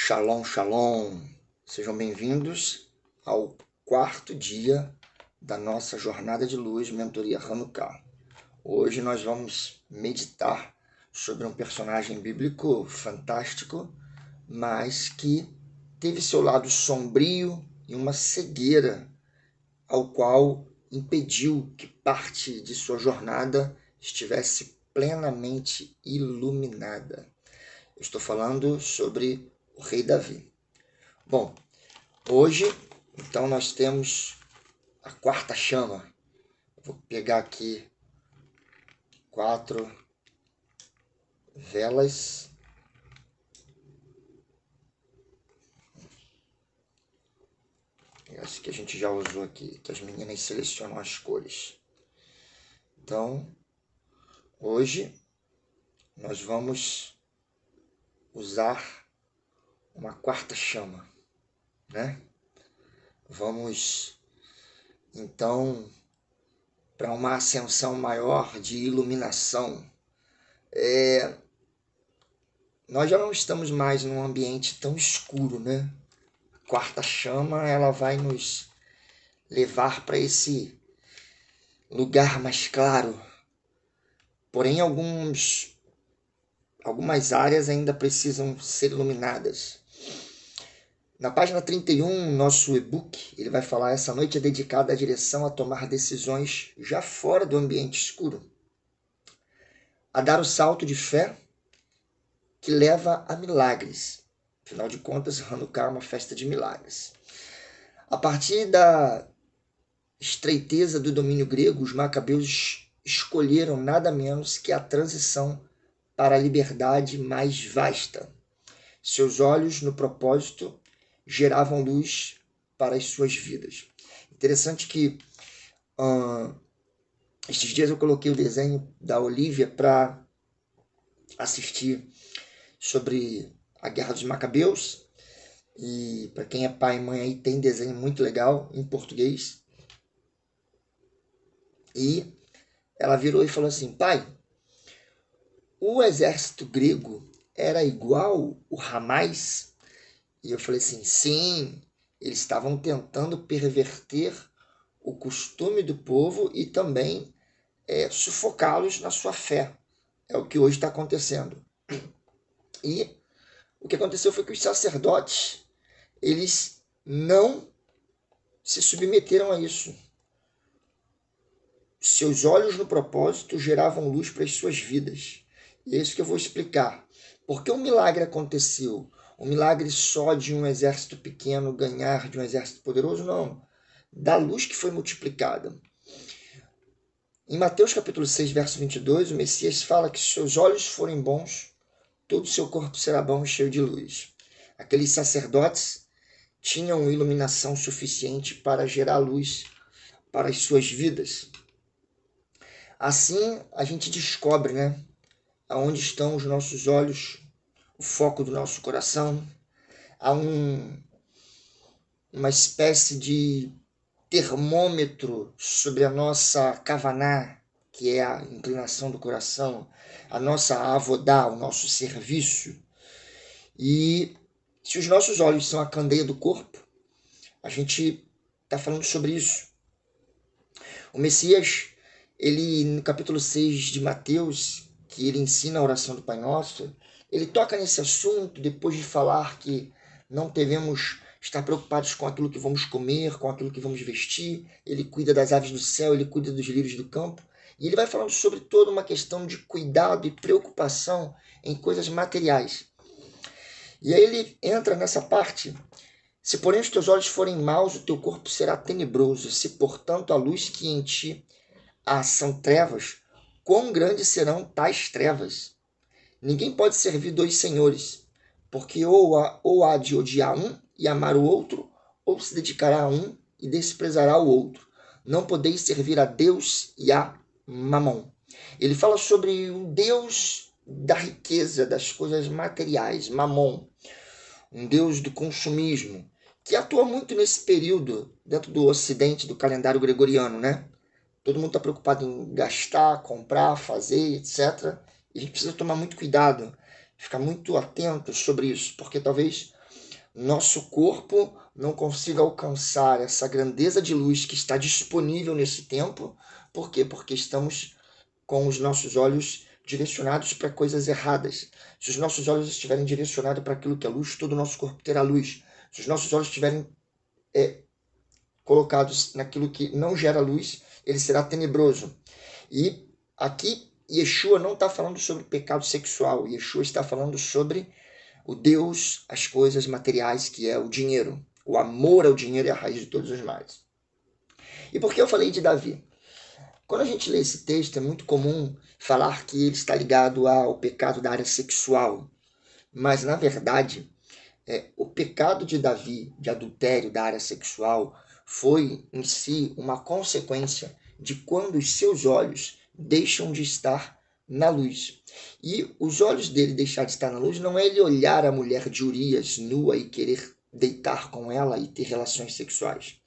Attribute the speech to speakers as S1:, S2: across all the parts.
S1: Shalom, shalom. Sejam bem-vindos ao quarto dia da nossa jornada de luz, mentoria Hanukkah. Hoje nós vamos meditar sobre um personagem bíblico fantástico, mas que teve seu lado sombrio e uma cegueira, ao qual impediu que parte de sua jornada estivesse plenamente iluminada. Eu estou falando sobre o rei Davi. Bom, hoje, então, nós temos a quarta chama. Vou pegar aqui 4 velas. Essa que a gente já usou aqui, que as meninas selecionam as cores. Então, hoje, nós vamos usar uma quarta chama, né? Vamos, então, para uma ascensão maior de iluminação. Nós já não estamos mais num ambiente tão escuro, né? A quarta chama, ela vai nos levar para esse lugar mais claro. Porém, algumas áreas ainda precisam ser iluminadas. Na página 31, nosso e-book, ele vai falar: essa noite é dedicada à direção a tomar decisões já fora do ambiente escuro, a dar o salto de fé que leva a milagres. Afinal de contas, Hanukkah é uma festa de milagres. A partir da estreiteza do domínio grego, os macabeus escolheram nada menos que a transição para a liberdade mais vasta. Seus olhos, no propósito, geravam luz para as suas vidas. Interessante que estes dias eu coloquei o desenho da Olivia para assistir sobre a Guerra dos Macabeus. E para quem é pai e mãe aí, tem desenho muito legal em português. E ela virou e falou assim: pai, o exército grego era igual o Hamas? E eu falei assim: sim, eles estavam tentando perverter o costume do povo e também sufocá-los na sua fé. É o que hoje está acontecendo. E o que aconteceu foi que os sacerdotes, eles não se submeteram a isso. Seus olhos no propósito geravam luz para as suas vidas. E é isso que eu vou explicar. Por que o milagre aconteceu? O milagre só de um exército pequeno ganhar de um exército poderoso? Não. Da luz que foi multiplicada. Em Mateus capítulo 6, verso 22, o Messias fala que se seus olhos forem bons, todo o seu corpo será bom e cheio de luz. Aqueles sacerdotes tinham iluminação suficiente para gerar luz para as suas vidas. Assim, a gente descobre, né, aonde estão os nossos olhos, o foco do nosso coração. Há uma espécie de termômetro sobre a nossa kavaná, que é a inclinação do coração, a nossa avodá, o nosso serviço. E se os nossos olhos são a candeia do corpo, a gente está falando sobre isso. O Messias, ele no capítulo 6 de Mateus, que ele ensina a oração do Pai Nosso, ele toca nesse assunto depois de falar que não devemos estar preocupados com aquilo que vamos comer, com aquilo que vamos vestir. Ele cuida das aves do céu, ele cuida dos lírios do campo. E ele vai falando sobre toda uma questão de cuidado e preocupação em coisas materiais. E aí ele entra nessa parte: se porém os teus olhos forem maus, o teu corpo será tenebroso. Se portanto a luz que em ti há são trevas, quão grandes serão tais trevas? Ninguém pode servir 2 senhores, porque ou há de odiar um e amar o outro, ou se dedicará a um e desprezará o outro. Não podeis servir a Deus e a Mamon. Ele fala sobre o Deus da riqueza, das coisas materiais, Mamon, um Deus do consumismo, que atua muito nesse período dentro do ocidente do calendário gregoriano, né? Todo mundo está preocupado em gastar, comprar, fazer, etc. E a gente precisa tomar muito cuidado, ficar muito atento sobre isso, porque talvez nosso corpo não consiga alcançar essa grandeza de luz que está disponível nesse tempo. Por quê? Porque estamos com os nossos olhos direcionados para coisas erradas. Se os nossos olhos estiverem direcionados para aquilo que é luz, todo o nosso corpo terá luz. Se os nossos olhos estiverem colocados naquilo que não gera luz, ele será tenebroso. E aqui Yeshua não está falando sobre pecado sexual. Yeshua está falando sobre o Deus, as coisas materiais, que é o dinheiro. O amor ao dinheiro é a raiz de todos os males. E por que eu falei de Davi? Quando a gente lê esse texto, é muito comum falar que ele está ligado ao pecado da área sexual. Mas, na verdade, o pecado de Davi, de adultério da área sexual, foi em si uma consequência de quando os seus olhos deixam de estar na luz. E os olhos dele deixar de estar na luz não é ele olhar a mulher de Urias nua e querer deitar com ela e ter relações sexuais.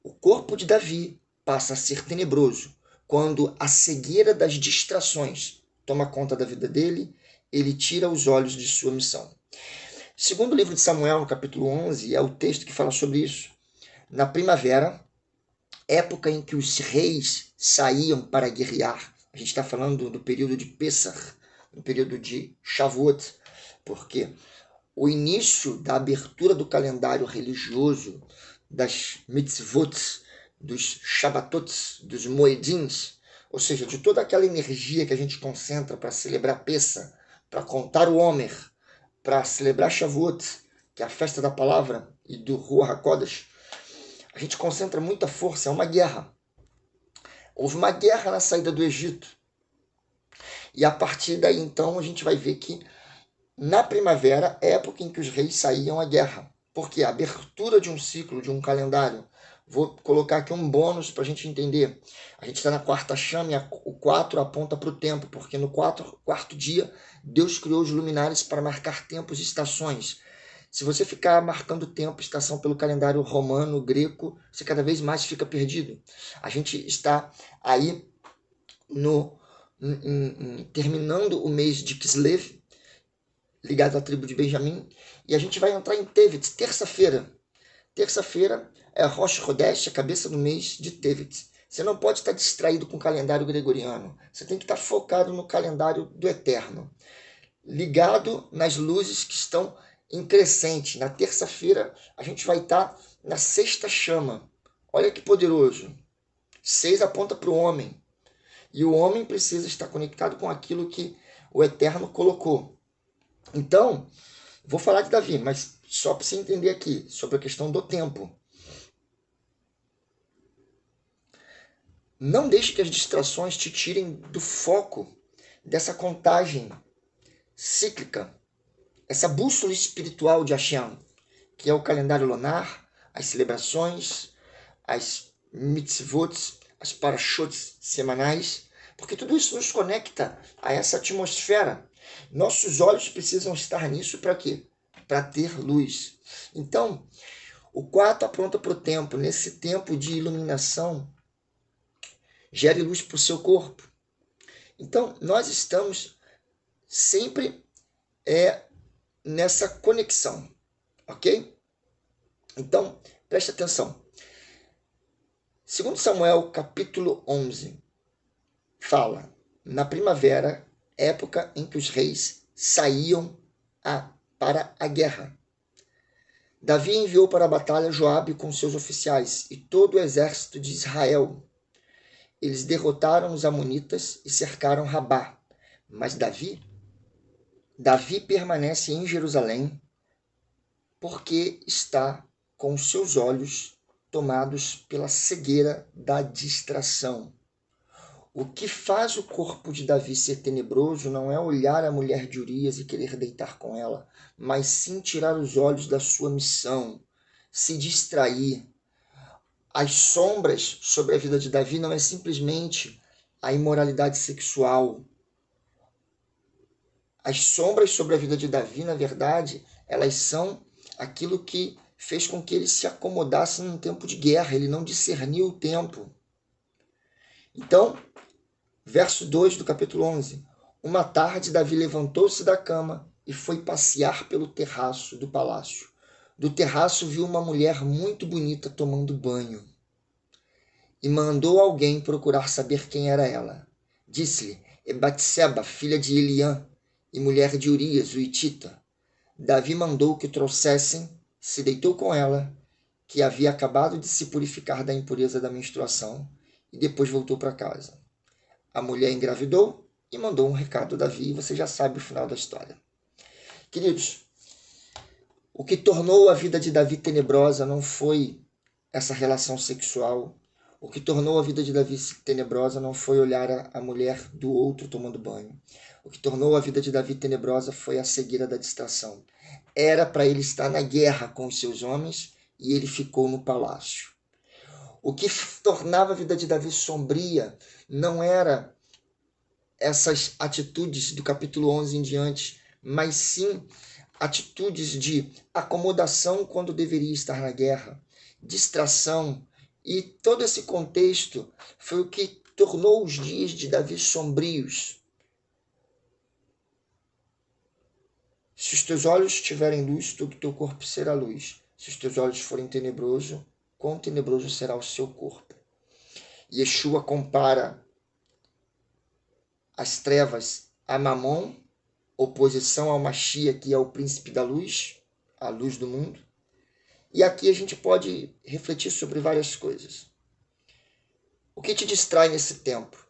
S1: O corpo de Davi passa a ser tenebroso quando a cegueira das distrações toma conta da vida dele, ele tira os olhos de sua missão. Segundo o livro de Samuel, no capítulo 11, é o texto que fala sobre isso. Na primavera, época em que os reis saíam para guerrear, a gente está falando do período de Pessah, no período de Shavuot, porque o início da abertura do calendário religioso, das mitzvot, dos Shabbatot, dos Moedins, ou seja, de toda aquela energia que a gente concentra para celebrar Pessah, para contar o Homer, para celebrar Shavuot, que é a festa da palavra, e do Ruach HaKodesh, a gente concentra muita força, é uma guerra. Houve uma guerra na saída do Egito. E a partir daí, então, a gente vai ver que na primavera é a época em que os reis saíam à guerra. Porque a abertura de um ciclo, de um calendário. Vou colocar aqui um bônus para a gente entender. A gente está na quarta chama e o 4 aponta para o tempo, porque no quarto dia, Deus criou os luminares para marcar tempos e estações. Se você ficar marcando tempo, estação pelo calendário romano, grego, você cada vez mais fica perdido. A gente está aí terminando o mês de Kislev, ligado à tribo de Benjamim, e a gente vai entrar em Tevet, terça-feira. Terça-feira é Rosh Chodesh, a cabeça do mês de Tevet. Você não pode estar distraído com o calendário gregoriano. Você tem que estar focado no calendário do Eterno. Ligado nas luzes que estão em crescente. Na terça-feira, a gente vai estar na sexta chama. Olha que poderoso. 6 aponta para o homem. E o homem precisa estar conectado com aquilo que o Eterno colocou. Então, vou falar de Davi, mas só para você entender aqui, sobre a questão do tempo. Não deixe que as distrações te tirem do foco dessa contagem cíclica, essa bússola espiritual de Hashem, que é o calendário lunar, as celebrações, as mitzvot, as parashot semanais, porque tudo isso nos conecta a essa atmosfera. Nossos olhos precisam estar nisso para quê? Para ter luz. Então, o 4 aponta para o tempo. Nesse tempo de iluminação, gere luz para o seu corpo. Então, nós estamos sempre nessa conexão, ok? Então, preste atenção. Segundo Samuel, capítulo 11, fala, na primavera, época em que os reis saíam para a guerra. Davi enviou para a batalha Joabe com seus oficiais e todo o exército de Israel. Eles derrotaram os amonitas e cercaram Rabá. Mas Davi permanece em Jerusalém porque está com os seus olhos tomados pela cegueira da distração. O que faz o corpo de Davi ser tenebroso não é olhar a mulher de Urias e querer deitar com ela, mas sim tirar os olhos da sua missão, se distrair. As sombras sobre a vida de Davi não é simplesmente a imoralidade sexual. As sombras sobre a vida de Davi, na verdade, elas são aquilo que fez com que ele se acomodasse num tempo de guerra. Ele não discerniu o tempo. Então, verso 2 do capítulo 11. Uma tarde, Davi levantou-se da cama, e foi passear pelo terraço do palácio. Do terraço viu uma mulher muito bonita tomando banho e mandou alguém procurar saber quem era ela. Disse-lhe: é Batseba, filha de Eliã e mulher de Urias, o hitita. Davi mandou que trouxessem, se deitou com ela, que havia acabado de se purificar da impureza da menstruação, e depois voltou para casa. A mulher engravidou e mandou um recado a Davi, e você já sabe o final da história. Queridos, o que tornou a vida de Davi tenebrosa não foi essa relação sexual. O que tornou a vida de Davi tenebrosa não foi olhar a mulher do outro tomando banho. O que tornou a vida de Davi tenebrosa foi a cegueira da distração. Era para ele estar na guerra com os seus homens e ele ficou no palácio. O que tornava a vida de Davi sombria não era essas atitudes do capítulo 11 em diante, mas sim atitudes de acomodação quando deveria estar na guerra, distração, e todo esse contexto foi o que tornou os dias de Davi sombrios. Se os teus olhos tiverem luz, todo o teu corpo será luz. Se os teus olhos forem tenebroso, quão tenebroso será o seu corpo. Yeshua compara as trevas a Mamon, oposição ao Mashiach, que é o príncipe da luz, a luz do mundo. E aqui a gente pode refletir sobre várias coisas. O que te distrai nesse tempo?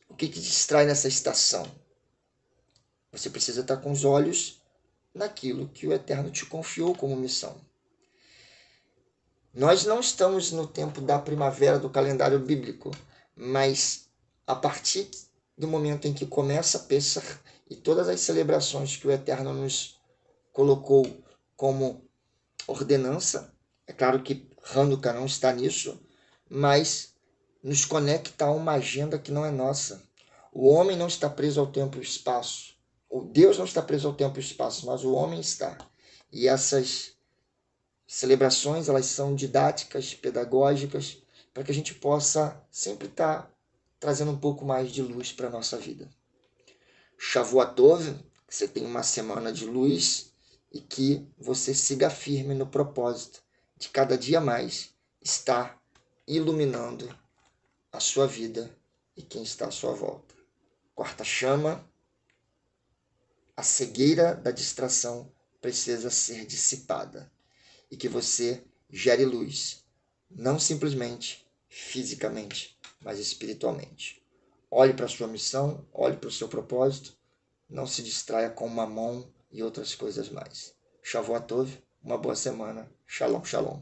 S1: O que te distrai nessa estação? Você precisa estar com os olhos naquilo que o Eterno te confiou como missão. Nós não estamos no tempo da primavera do calendário bíblico, mas a partir do momento em que começa a Pêssar e todas as celebrações que o Eterno nos colocou como ordenança, é claro que Hanukkah não está nisso, mas nos conecta a uma agenda que não é nossa. O homem não está preso ao tempo e ao espaço. O Deus não está preso ao tempo e ao espaço, mas o homem está. E essas celebrações, elas são didáticas, pedagógicas, para que a gente possa sempre estar trazendo um pouco mais de luz para a nossa vida. Shavuot Tov, que você tenha uma semana de luz e que você siga firme no propósito de cada dia mais estar iluminando a sua vida e quem está à sua volta. Quarta chama, a cegueira da distração precisa ser dissipada e que você gere luz, não simplesmente fisicamente, mas espiritualmente. Olhe para a sua missão, olhe para o seu propósito, não se distraia com mamon e outras coisas mais. Shavuot Tov, uma boa semana. Shalom, shalom.